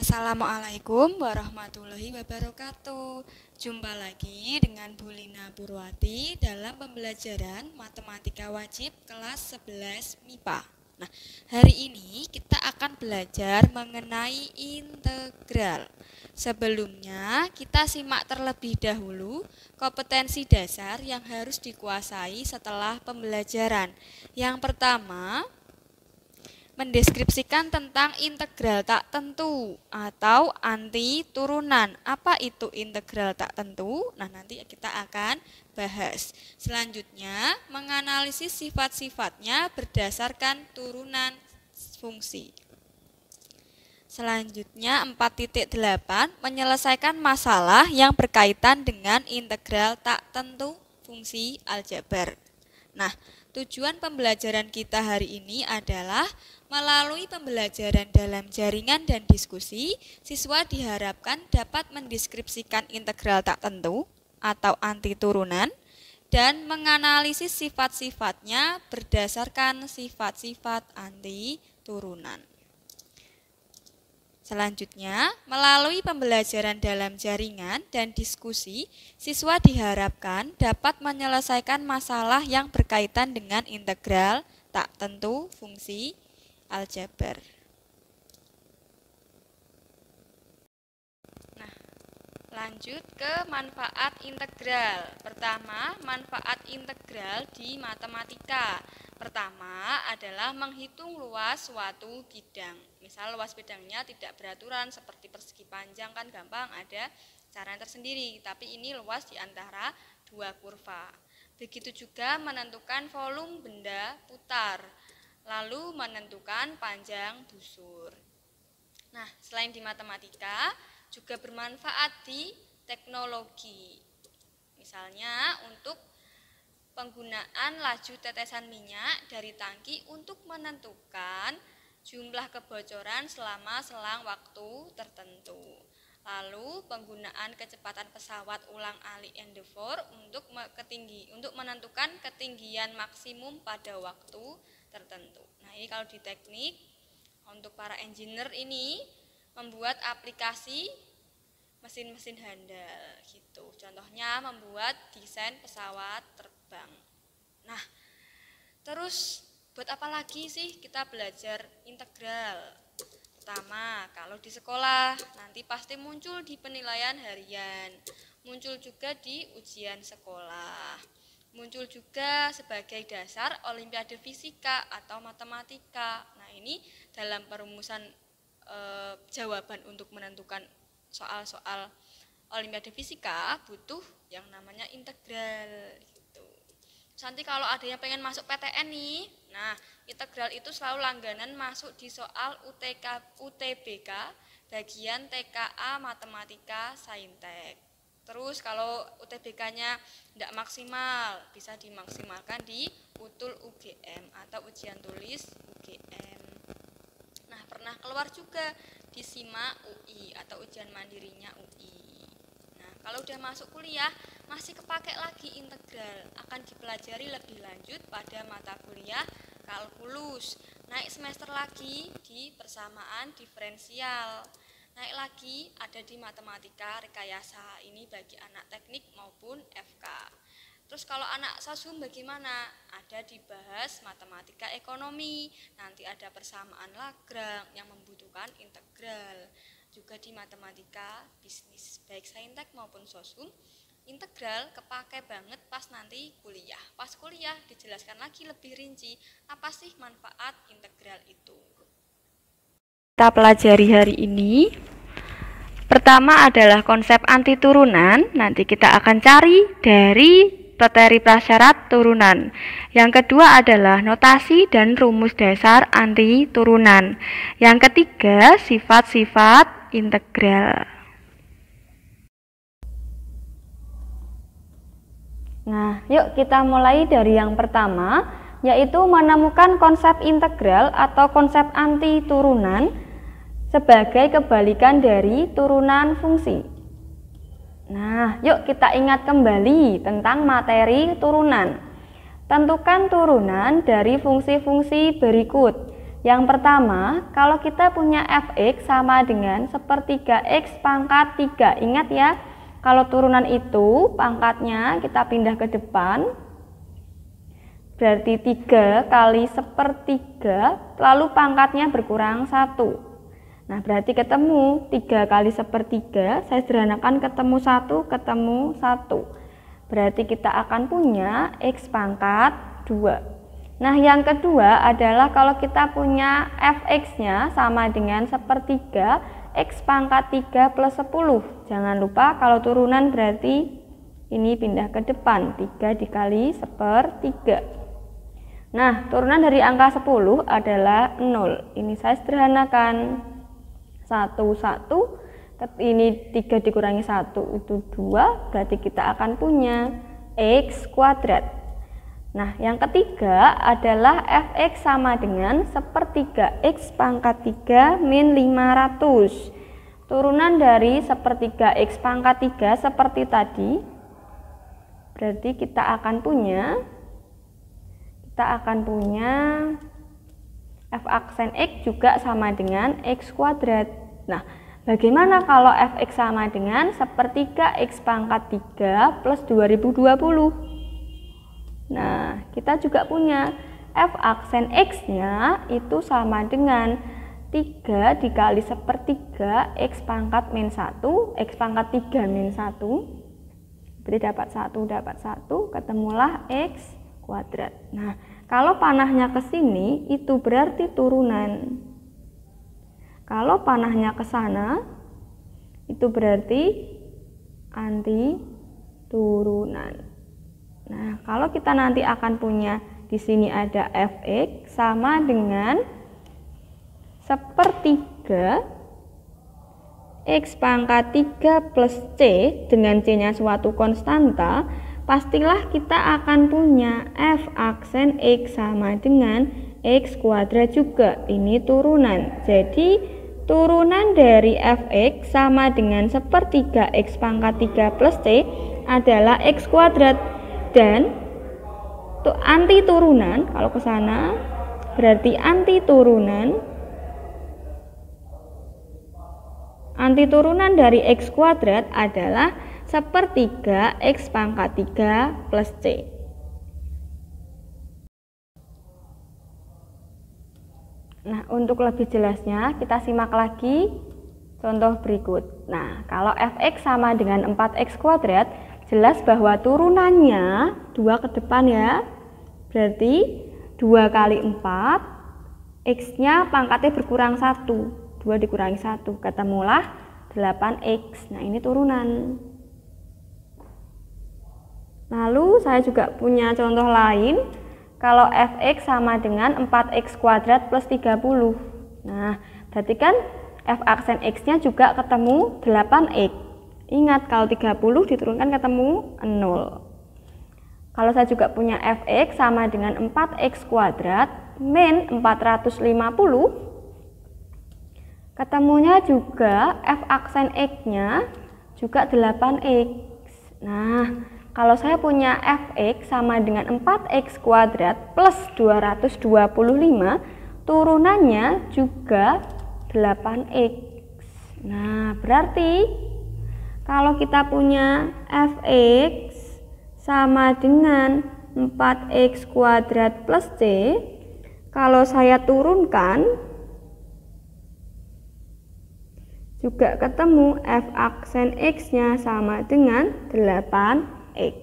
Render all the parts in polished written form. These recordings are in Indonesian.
Assalamualaikum warahmatullahi wabarakatuh. Jumpa lagi dengan Bu Lina Purwati dalam pembelajaran Matematika Wajib kelas 11 MIPA. Nah, hari ini kita akan belajar mengenai integral. Sebelumnya, kita simak terlebih dahulu kompetensi dasar yang harus dikuasai setelah pembelajaran. Yang pertama, mendeskripsikan tentang integral tak tentu atau anti turunan. Apa itu integral tak tentu? Nah, nanti kita akan bahas. Selanjutnya, menganalisis sifat-sifatnya berdasarkan turunan fungsi. Selanjutnya, 4.8, menyelesaikan masalah yang berkaitan dengan integral tak tentu fungsi aljabar. Nah, tujuan pembelajaran kita hari ini adalah melalui pembelajaran dalam jaringan dan diskusi, siswa diharapkan dapat mendeskripsikan integral tak tentu atau anti turunan dan menganalisis sifat-sifatnya berdasarkan sifat-sifat anti turunan. Selanjutnya, melalui pembelajaran dalam jaringan dan diskusi, siswa diharapkan dapat menyelesaikan masalah yang berkaitan dengan integral tak tentu fungsi aljabar. Nah, lanjut ke manfaat integral. Pertama, manfaat integral di matematika. Pertama adalah menghitung luas suatu bidang. Misal luas bidangnya tidak beraturan seperti persegi panjang, kan gampang, ada cara tersendiri. Tapi ini luas di antara dua kurva. Begitu juga menentukan volume benda putar, lalu menentukan panjang busur. Nah, selain di matematika, juga bermanfaat di teknologi. Misalnya untuk penggunaan laju tetesan minyak dari tangki untuk menentukan jumlah kebocoran selama selang waktu tertentu. Lalu penggunaan kecepatan pesawat ulang-alik endeavour untuk menentukan ketinggian maksimum pada waktu tertentu. Nah, ini kalau di teknik untuk para engineer ini membuat aplikasi mesin-mesin handal gitu. Contohnya membuat desain pesawat terbang. Nah, terus buat apa lagi sih kita belajar integral? Pertama, kalau di sekolah nanti pasti muncul di penilaian harian, muncul juga di ujian sekolah, muncul juga sebagai dasar olimpiade fisika atau matematika. Nah, ini dalam perumusan jawaban untuk menentukan soal-soal olimpiade fisika butuh yang namanya integral gitu. Nanti kalau ada yang pengen masuk PTN nih, nah integral itu selalu langganan masuk di soal UTBK bagian TKA Matematika Saintek. Terus kalau UTBK-nya tidak maksimal, bisa dimaksimalkan di UTUL UGM atau ujian tulis UGM. Nah, pernah keluar juga di SIMA UI atau ujian mandirinya UI. Nah, kalau udah masuk kuliah masih kepake lagi integral, akan dipelajari lebih lanjut pada mata kuliah kalkulus. Naik semester lagi di persamaan diferensial. Naik lagi ada di matematika rekayasa, ini bagi anak teknik maupun FK. Terus kalau anak sosum bagaimana? Ada dibahas matematika ekonomi, nanti ada persamaan Lagrange yang membutuhkan integral. Juga di matematika bisnis, baik saintek maupun sosum, integral kepake banget pas nanti kuliah. Pas kuliah dijelaskan lagi lebih rinci, apa sih manfaat integral itu. Kita pelajari hari ini. Pertama adalah konsep anti turunan, nanti kita akan cari dari materi prasyarat turunan. Yang kedua adalah notasi dan rumus dasar anti turunan. Yang ketiga, sifat-sifat integral. Nah, yuk kita mulai dari yang pertama, yaitu menemukan konsep integral atau konsep anti turunan sebagai kebalikan dari turunan fungsi. Nah, yuk kita ingat kembali tentang materi turunan. Tentukan turunan dari fungsi-fungsi berikut. Yang pertama, kalau kita punya fx sama dengan sepertiga x pangkat 3. Ingat ya, kalau turunan itu pangkatnya kita pindah ke depan, berarti 3 kali sepertiga, lalu pangkatnya berkurang 1. Nah, berarti ketemu 3 kali sepertiga, saya sederhanakan ketemu 1, ketemu 1. Berarti kita akan punya x pangkat 2. Nah, yang kedua adalah kalau kita punya fx-nya sama dengan sepertiga x pangkat 3 plus 10. Jangan lupa kalau turunan berarti ini pindah ke depan, 3 dikali sepertiga. Nah, turunan dari angka 10 adalah 0. Ini saya sederhanakan. 1, 1. Ini 3 dikurangi 1 itu 2. Berarti kita akan punya x kuadrat. Nah, yang ketiga adalah fx sama dengan sepertiga x pangkat 3 min 500. Turunan dari sepertiga x pangkat 3 seperti tadi. Berarti kita akan punya f aksen x juga sama dengan x kuadrat. Nah, bagaimana kalau fx sama dengan sepertiga x pangkat 3 plus 2020? Nah, kita juga punya f aksen x-nya itu sama dengan 3 dikali sepertiga x pangkat min 1, x pangkat 3 min 1. Berarti dapat 1, ketemulah x kuadrat. Nah, kalau panahnya ke sini itu berarti turunan. Kalau panahnya ke sana itu berarti anti turunan. Nah, kalau kita nanti akan punya di sini ada fx sama dengan sepertiga x pangkat 3 plus c dengan c-nya suatu konstanta, pastilah kita akan punya f aksen x sama dengan x kuadrat juga. Ini turunan. Jadi, turunan dari fx sama dengan sepertiga x pangkat 3 plus c adalah x kuadrat. Dan untuk anti turunan, kalau ke sana berarti anti turunan dari x kuadrat adalah sepertiga x pangkat 3 plus c. Nah, untuk lebih jelasnya kita simak lagi contoh berikut. Nah, kalau fx sama dengan 4x kuadrat, jelas bahwa turunannya 2 ke depan ya. Berarti 2 kali 4, x-nya pangkatnya berkurang 1. 2 dikurangi 1, ketemulah 8x. Nah, ini turunan. Lalu saya juga punya contoh lain. Kalau fx sama dengan 4x kuadrat plus 30. Nah, berarti kan f aksen x-nya juga ketemu 8x. Ingat, kalau 30 diturunkan ketemu 0. Kalau saya juga punya fx sama dengan 4x kuadrat min 450, ketemunya juga f aksen x-nya juga 8x. Nah, kalau saya punya fx sama dengan 4x kuadrat plus 225, turunannya juga 8x. Nah, berarti kalau kita punya fx sama dengan 4x kuadrat plus c, kalau saya turunkan juga ketemu f aksen x-nya sama dengan 8x.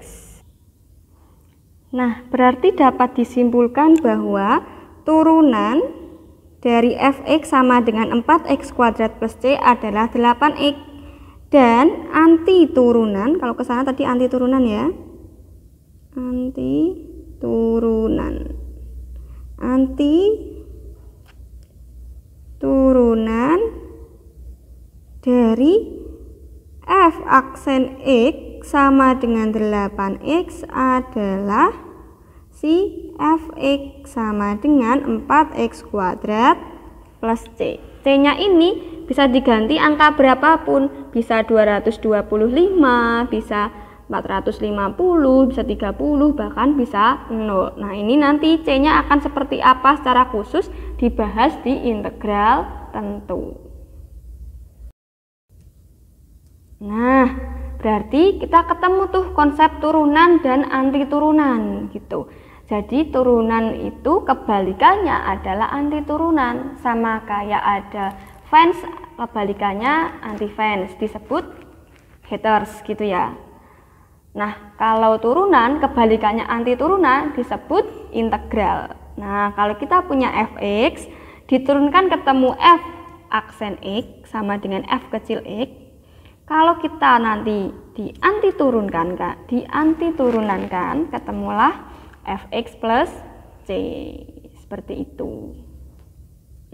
Nah, berarti dapat disimpulkan bahwa turunan dari fx sama dengan 4x kuadrat plus c adalah 8x. Dan anti turunan, kalau ke sana tadi anti turunan ya. Anti turunan dari f aksen x sama dengan 8x adalah si fx sama dengan 4x kuadrat plus c. C-nya ini bisa diganti angka berapapun, bisa 225, bisa 450, bisa 30, bahkan bisa 0. Nah, ini nanti C-nya akan seperti apa secara khusus dibahas di integral tentu. Nah, berarti kita ketemu tuh konsep turunan dan anti turunan gitu. Jadi turunan itu kebalikannya adalah anti turunan, sama kayak ada fans, kebalikannya anti fans, disebut haters gitu ya. Nah, kalau turunan kebalikannya anti turunan disebut integral. Nah, kalau kita punya fx diturunkan ketemu f aksen x sama dengan f kecil x. Kalau kita nanti dianti turunankan ketemulah fx plus c, seperti itu.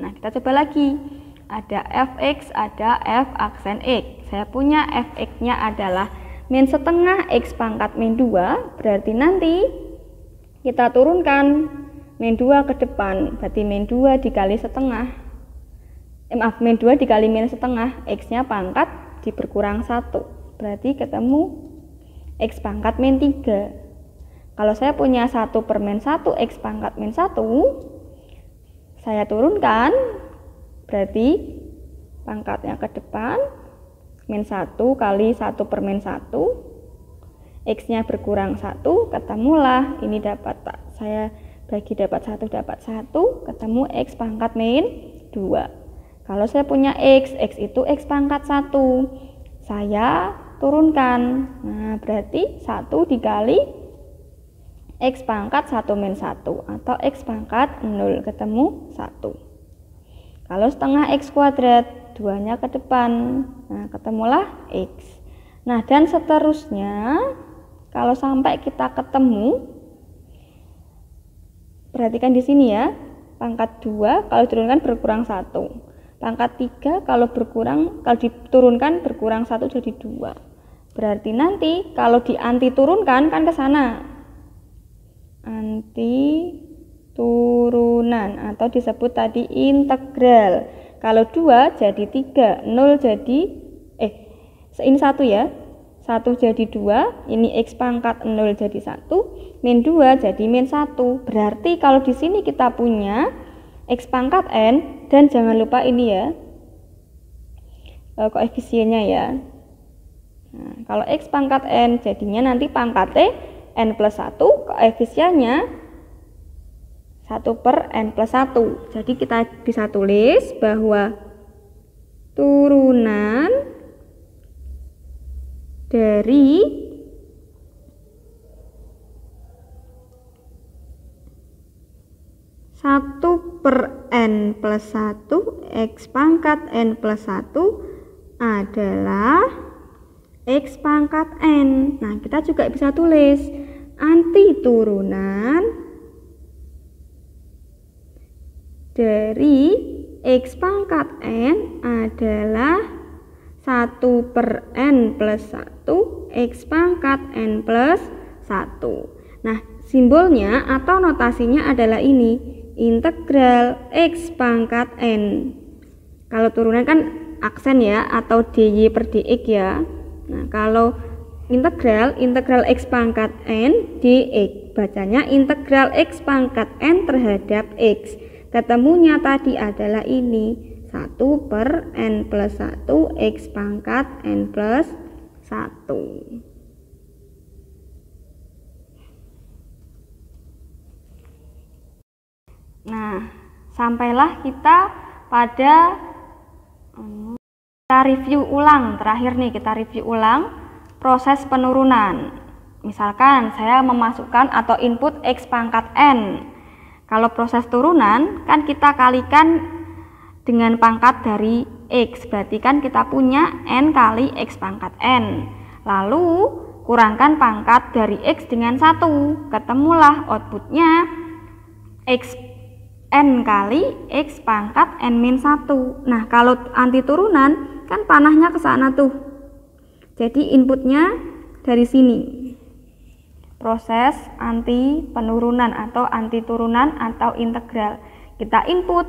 Nah, kita coba lagi. Ada fx, ada f aksen x. Saya punya fx-nya adalah min setengah x pangkat min 2, berarti nanti kita turunkan min 2 ke depan, berarti min 2 dikali setengah. Min 2 dikali min setengah, x-nya pangkat diperkurang 1, berarti ketemu x pangkat min 3. Kalau saya punya 1 per min 1 x pangkat min 1, saya turunkan, berarti pangkatnya ke depan, min 1 kali 1 per min 1, x-nya berkurang 1, ketemulah, ini dapat, saya bagi dapat 1, ketemu x pangkat min 2. Kalau saya punya x itu x pangkat 1, saya turunkan, nah berarti 1 dikali x pangkat 1 min 1 atau x pangkat 0, ketemu 1. Kalau setengah x kuadrat, 2-nya ke depan, nah ketemulah x. Nah, dan seterusnya, kalau sampai kita ketemu, perhatikan di sini ya, pangkat 2 kalau diturunkan berkurang 1, pangkat 3 kalau diturunkan berkurang 1 jadi 2. Berarti nanti kalau dianti turunkan kan ke sana, anti turunan atau disebut tadi integral. Kalau 2 jadi 3, 0 jadi ini 1 ya. 1 jadi 2, ini x pangkat 0 jadi 1, min 2 jadi min 1. Berarti kalau di sini kita punya x pangkat n, dan jangan lupa ini ya, koefisiennya ya. Nah, kalau x pangkat n jadinya nanti pangkatnya n plus 1, koefisiennya 1 per n plus 1. Jadi kita bisa tulis bahwa turunan dari satu per n plus 1 x pangkat n plus 1 adalah x pangkat n. Nah, kita juga bisa tulis anti turunan dari x pangkat n adalah 1 per n plus 1 x pangkat n plus 1. Nah, simbolnya atau notasinya adalah ini, integral x pangkat n. Kalau turunan kan aksen ya, atau dy per dx ya. Nah, kalau integral x pangkat n dx, bacanya integral x pangkat n terhadap x. Ketemunya tadi adalah ini, 1 per n plus 1 x pangkat n plus 1. Nah, sampailah kita pada kita review ulang, terakhir nih kita review ulang proses penurunan. Misalkan saya memasukkan atau input x pangkat n. Kalau proses turunan kan kita kalikan dengan pangkat dari x, berarti kan kita punya n kali x pangkat n. Lalu kurangkan pangkat dari x dengan 1, ketemulah outputnya x n kali x pangkat n min 1. Nah, kalau anti turunan kan panahnya ke sana tuh. Jadi inputnya dari sini. Proses anti penurunan atau anti turunan atau integral. Kita input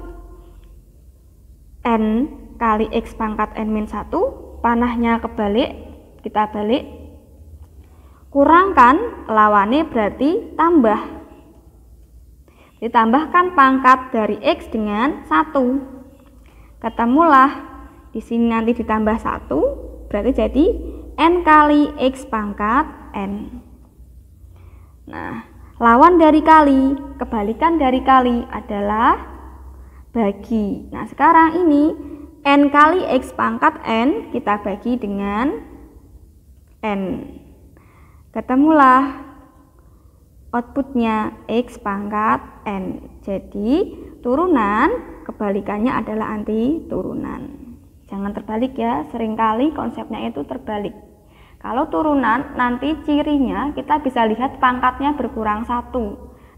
n kali x pangkat n min 1, panahnya kebalik, kita balik. kurangkan lawannya berarti tambah. Ditambahkan pangkat dari X dengan 1. Ketemulah di sini nanti ditambah 1, berarti jadi N kali X pangkat N. Nah, lawan dari kali, kebalikan dari kali adalah bagi. Nah, sekarang ini N kali X pangkat N kita bagi dengan N. Ketemulah outputnya X pangkat N. Jadi turunan kebalikannya adalah anti turunan. Jangan terbalik ya, seringkali konsepnya itu terbalik. Kalau turunan nanti cirinya kita bisa lihat pangkatnya berkurang 1.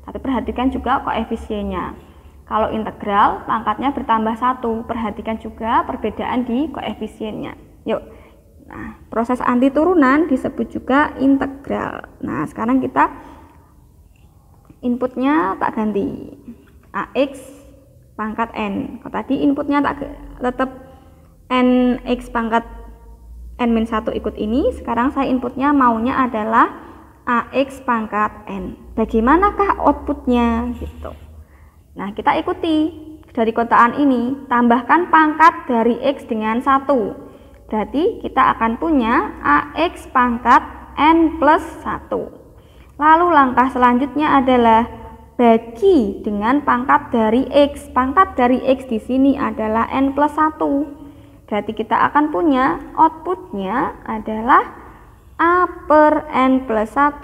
Tapi perhatikan juga koefisiennya. Kalau integral pangkatnya bertambah 1. Perhatikan juga perbedaan di koefisiennya. Yuk. Nah, proses anti turunan disebut juga integral. Nah, sekarang kita inputnya tak ganti. AX pangkat N. Kalau tadi inputnya tak tetap NX pangkat N-1 ikut ini, sekarang saya inputnya maunya adalah AX pangkat N. Bagaimanakah outputnya? Gitu. Nah, kita ikuti dari kotaan ini, tambahkan pangkat dari X dengan 1. Berarti kita akan punya AX pangkat N plus 1. Lalu langkah selanjutnya adalah bagi dengan pangkat dari X. Pangkat dari X di sini adalah N plus 1. Berarti kita akan punya outputnya adalah A per N plus 1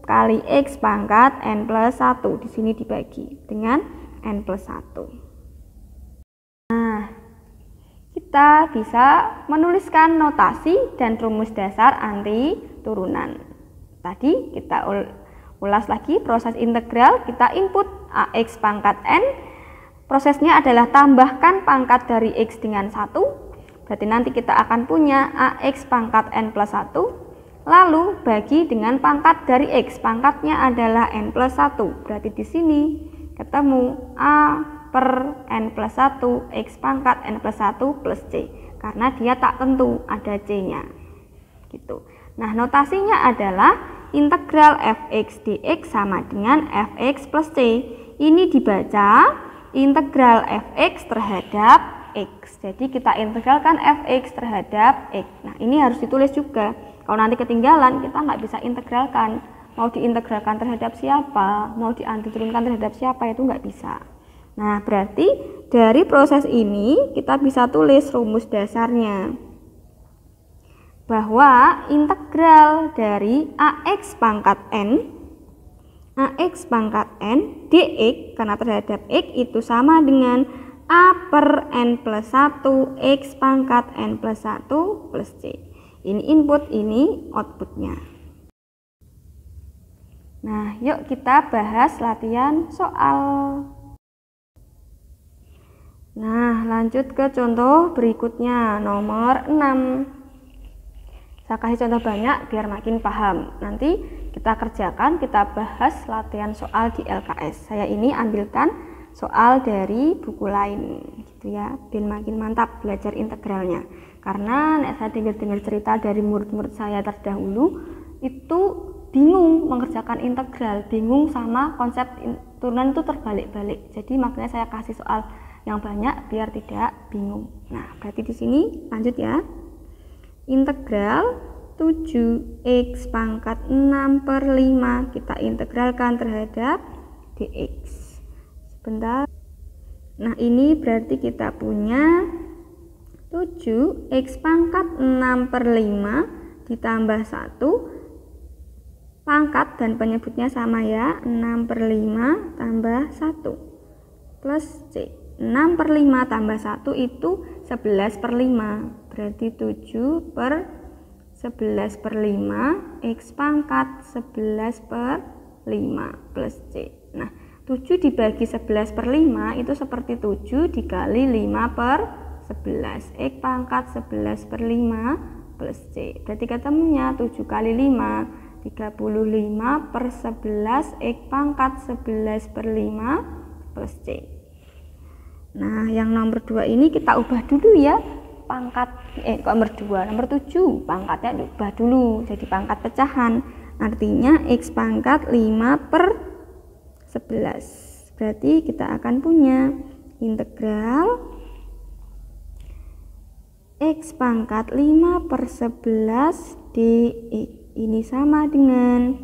kali X pangkat N plus 1. Di sini dibagi dengan N plus 1. Nah, kita bisa menuliskan notasi dan rumus dasar anti turunan. Tadi kita ulas lagi proses integral, kita input AX pangkat N. Prosesnya adalah tambahkan pangkat dari X dengan 1. Berarti nanti kita akan punya AX pangkat N plus 1. Lalu bagi dengan pangkat dari X. Pangkatnya adalah N plus 1. Berarti di sini ketemu A per N plus 1 X pangkat N plus 1 plus C. Karena dia tak tentu, ada C-nya. Gitu. Nah, notasinya adalah integral fx dx sama dengan fx plus C. Ini dibaca integral fx terhadap x. Jadi kita integralkan fx terhadap x. Nah, ini harus ditulis juga. Kalau nanti ketinggalan, kita nggak bisa integralkan. Mau diintegralkan terhadap siapa, mau diantiturunkan terhadap siapa, itu nggak bisa. Nah, berarti dari proses ini kita bisa tulis rumus dasarnya. Bahwa integral dari AX pangkat N dx karena terhadap x itu sama dengan A per N plus 1 X pangkat N plus 1 plus C. Ini input, ini outputnya. Nah, yuk kita bahas latihan soal. Nah, lanjut ke contoh berikutnya, nomor 6. Saya kasih contoh banyak biar makin paham. Nanti kita kerjakan, kita bahas latihan soal di LKS. Saya ini ambilkan soal dari buku lain gitu ya, biar makin mantap belajar integralnya. Karena saya dengar cerita dari murid-murid saya terdahulu itu bingung mengerjakan integral, bingung sama konsep turunan itu terbalik-balik. Jadi makanya saya kasih soal yang banyak biar tidak bingung. Nah, berarti di sini lanjut ya. Integral 7x pangkat 6 per 5 kita integralkan terhadap dx. Sebentar. Nah, ini berarti kita punya 7x pangkat 6 per 5 ditambah 1 pangkat dan penyebutnya sama ya, 6 per 5 tambah 1 plus C. 6 per 5 tambah 1 itu 11 per 5. Berarti 7 per 11 per 5 X pangkat 11 per 5 plus C. Nah, 7 dibagi 11 per 5 itu seperti 7 dikali 5 per 11 X pangkat 11 per 5 plus C. Berarti ketemunya 7 kali 5 35 per 11 X pangkat 11 per 5 plus C. Nah, yang nomor 2 ini kita ubah dulu ya. Pangkat nomor 2, nomor 7 pangkatnya ubah dulu jadi pangkat pecahan. Artinya X pangkat 5/11. Berarti kita akan punya integral X pangkat 5/11 dx. Ini sama dengan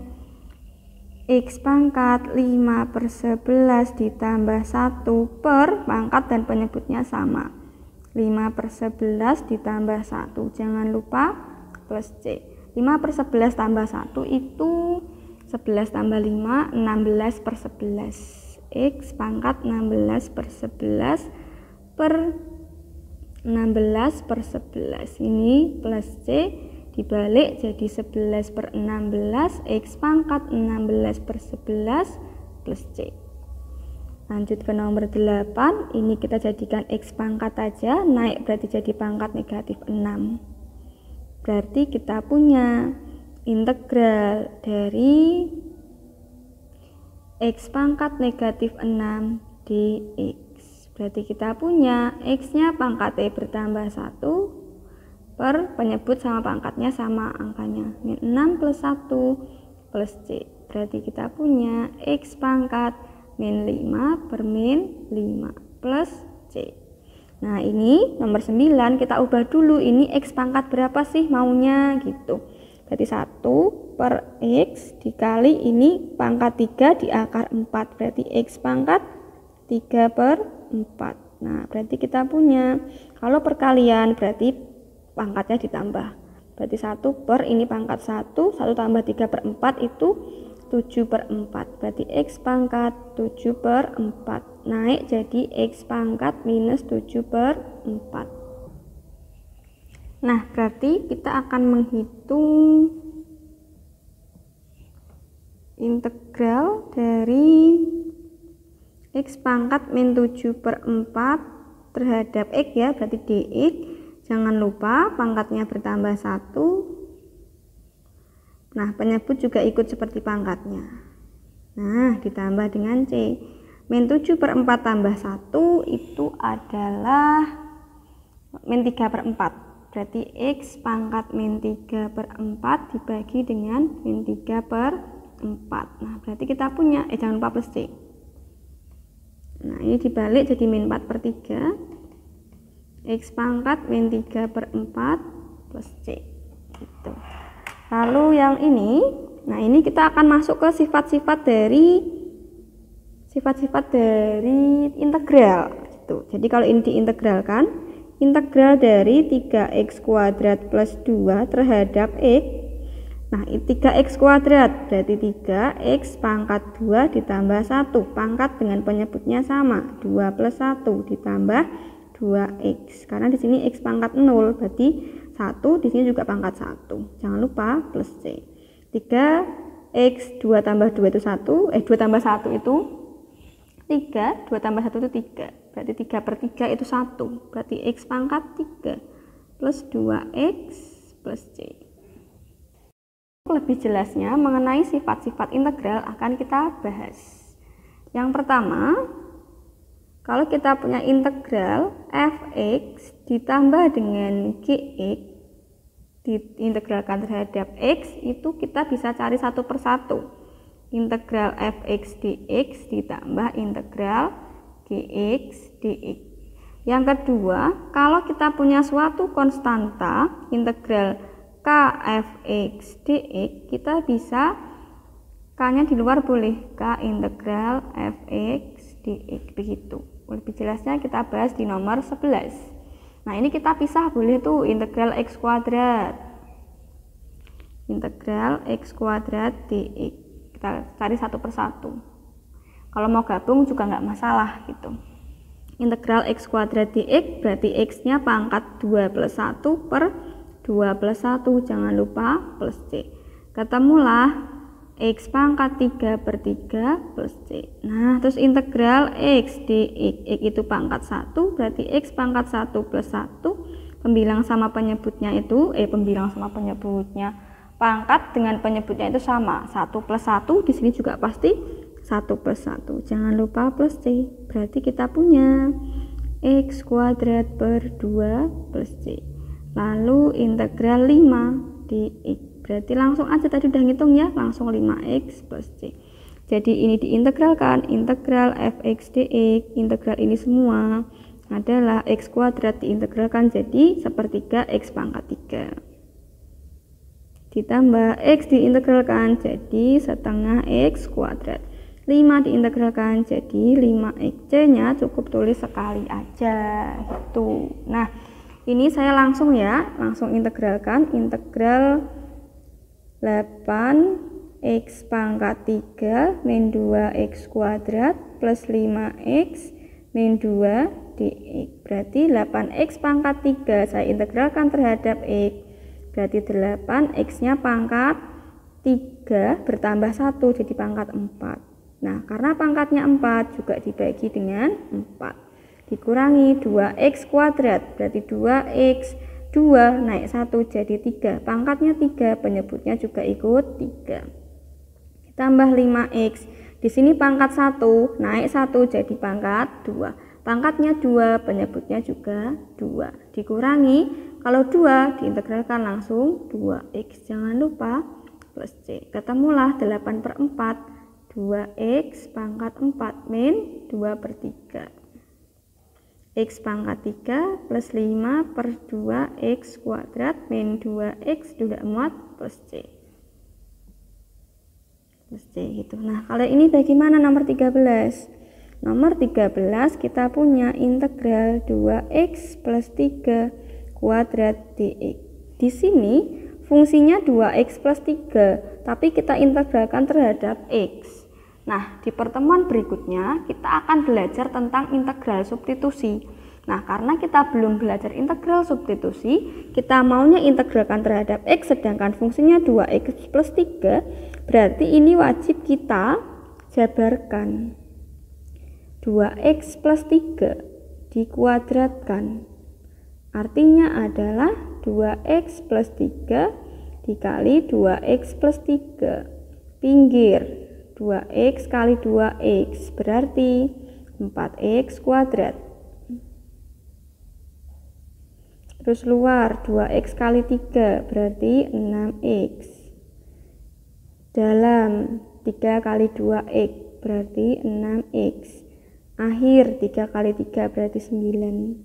X pangkat 5/11 ditambah 1 per pangkat dan penyebutnya sama. 5/11 ditambah 1. Jangan lupa plus C. 5/11 tambah 1 itu 11 tambah 5, 16/11. X pangkat 16/11 per 16/11. Ini plus C. Dibalik jadi 11/16, X pangkat 16/11 plus C. Lanjut ke nomor 8, ini kita jadikan X pangkat aja, naik berarti jadi pangkat negatif 6. Berarti kita punya integral dari X pangkat negatif 6 dx. Berarti kita punya X-nya pangkat E bertambah 1 per penyebut sama pangkatnya sama angkanya, min 6 plus 1 plus C. Berarti kita punya X pangkat min 5 per min 5 plus C. Nah ini nomor 9 kita ubah dulu, ini X pangkat berapa sih maunya gitu. Berarti 1 per X dikali ini pangkat 3 di akar 4, berarti X pangkat 3/4. Nah berarti kita punya, kalau perkalian berarti pangkatnya ditambah, berarti 1 per ini pangkat 1 tambah 3/4 itu 7/4, berarti X pangkat 7/4 naik jadi X pangkat minus 7/4. Nah berarti kita akan menghitung integral dari X pangkat min 7/4 terhadap X ya, berarti dx. Jangan lupa pangkatnya bertambah 1. Nah, penyebut juga ikut seperti pangkatnya. Nah, ditambah dengan C. Min 7/4 tambah 1 itu adalah min 3/4. Berarti X pangkat min 3/4 dibagi dengan min 3/4. Nah, berarti kita punya, jangan lupa plus C. Nah, ini dibalik jadi min 4/3. X pangkat min 3/4 plus C gitu. Lalu yang ini, nah ini kita akan masuk ke sifat-sifat dari integral gitu. Jadi kalau ini diintegralkan, integral dari 3x kuadrat plus 2 terhadap X. Nah 3x kuadrat berarti 3x pangkat 2 ditambah 1, pangkat dengan penyebutnya sama, 2 plus 1 ditambah 2x, karena di sini x pangkat 0 berarti 1, di sini juga pangkat 1. Jangan lupa plus C. 3x 2 tambah 2 itu 1, 2 tambah 1 itu 3, 2 tambah 1 itu 3. Berarti 3/3 itu 1. Berarti x pangkat 3 plus 2x plus C. Lebih jelasnya mengenai sifat-sifat integral akan kita bahas. Yang pertama, kalau kita punya integral fx ditambah dengan gx diintegralkan terhadap x, itu kita bisa cari satu persatu. Integral fx dx ditambah integral gx dx. Yang kedua, kalau kita punya suatu konstanta integral k fx dx, kita bisa k-nya di luar boleh, k integral fx dx begitu. Lebih jelasnya kita bahas di nomor 11. Nah ini kita pisah boleh tuh, integral x kuadrat, integral x kuadrat dx, kita cari satu persatu. Kalau mau gabung juga nggak masalah gitu. Integral x kuadrat dx berarti x-nya pangkat 2 plus 1 per 2 plus 1, jangan lupa plus C. Ketemulah X pangkat 3/3 plus C. Nah, terus integral X dx, X itu pangkat 1, berarti X pangkat 1 plus 1, pembilang sama penyebutnya itu, pembilang sama penyebutnya, pangkat dengan penyebutnya itu sama, 1 plus 1, di sini juga pasti 1 plus 1, jangan lupa plus C. Berarti kita punya X kuadrat per 2 plus C. Lalu integral 5 dx, Berarti langsung aja tadi udah ngitung ya, langsung 5x plus c. Jadi ini diintegralkan, integral fx dx, integral ini semua adalah x kuadrat diintegralkan jadi sepertiga x pangkat 3. Ditambah x diintegralkan jadi setengah x kuadrat. 5 diintegralkan jadi 5x. C-nya cukup tulis sekali aja gitu. Nah, ini saya langsung integralkan, integral 8x pangkat 3 min 2x kuadrat plus 5x min 2 dx. Berarti 8x pangkat 3 saya integralkan terhadap x. Berarti 8x-nya pangkat 3 bertambah 1 jadi pangkat 4. Nah, karena pangkatnya 4 juga dibagi dengan 4. Dikurangi 2x kuadrat, berarti 2x, 2 naik 1 jadi 3. Pangkatnya 3, penyebutnya juga ikut 3. Ditambah 5x. Di sini pangkat 1, naik 1 jadi pangkat 2. Pangkatnya 2, penyebutnya juga 2. Dikurangi, kalau 2 diintegralkan langsung 2x. Jangan lupa plus c. Ketemulah 8/4. 2x pangkat 4 min 2/3. X pangkat 3 plus 5 per 2x kuadrat min 2x tidak muat plus c. Plus c gitu. Nah, kalau ini bagaimana nomor 13? Nomor 13 kita punya integral 2x plus 3 kuadrat dx. Di sini fungsinya 2x plus 3, tapi kita integralkan terhadap x. Nah, di pertemuan berikutnya kita akan belajar tentang integral substitusi. Nah, karena kita belum belajar integral substitusi, kita maunya integralkan terhadap x sedangkan fungsinya 2x plus 3, berarti ini wajib kita jabarkan. 2x plus 3 dikuadratkan. Artinya adalah 2x plus 3 dikali 2x plus 3. Pinggir 2x kali 2x berarti 4x kuadrat. Terus luar 2x kali 3 berarti 6x. Dalam 3 kali 2x berarti 6x. Akhir 3 kali 3 berarti 9.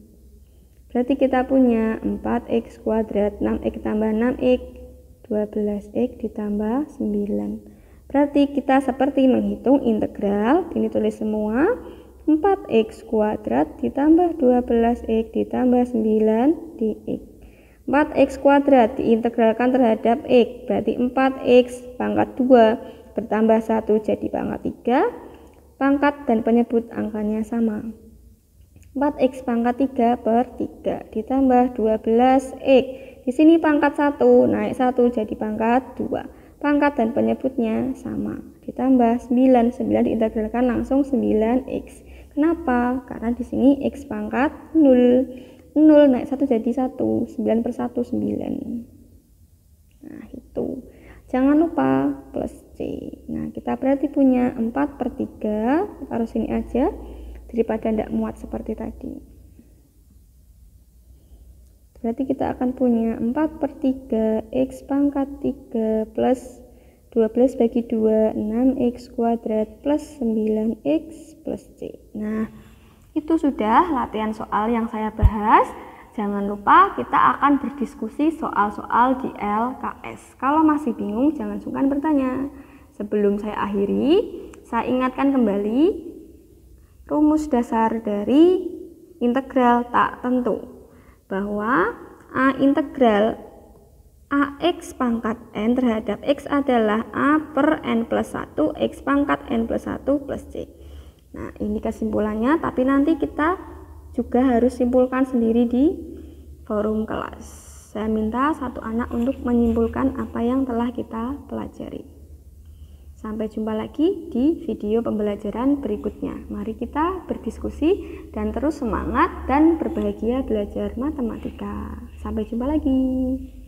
Berarti kita punya 4x kuadrat, 6x tambah 6x, 12x ditambah 9. Berarti kita seperti menghitung integral, ini tulis semua, 4x kuadrat ditambah 12x ditambah 9 dx. 4x kuadrat diintegralkan terhadap x, berarti 4x pangkat 2 bertambah 1 jadi pangkat 3, pangkat dan penyebut angkanya sama. 4x pangkat 3 per 3 ditambah 12x. Di sini pangkat 1 naik 1 jadi pangkat 2. Pangkat dan penyebutnya sama. Ditambah 9 diintegralkan langsung 9x. Kenapa? Karena di sini x pangkat 0. 0 naik 1 jadi 1. 9 per 1 9. Nah, itu. Jangan lupa plus c. Nah, kita berarti punya 4/3. Taruh sini aja daripada tidak muat seperti tadi. Berarti kita akan punya 4/3 x pangkat 3 plus 12 bagi 2 6x kuadrat plus 9x plus c. Nah, itu sudah latihan soal yang saya bahas. Jangan lupa kita akan berdiskusi soal-soal di LKS. Kalau masih bingung jangan sungkan bertanya. Sebelum saya akhiri, saya ingatkan kembali rumus dasar dari integral tak tentu. Bahwa integral ax pangkat n terhadap x adalah a per n plus 1 x pangkat n plus 1 plus c. Nah, ini kesimpulannya, tapi nanti kita juga harus simpulkan sendiri di forum kelas. Saya minta satu anak untuk menyimpulkan apa yang telah kita pelajari. Sampai jumpa lagi di video pembelajaran berikutnya. Mari kita berdiskusi dan terus semangat dan berbahagia belajar matematika. Sampai jumpa lagi.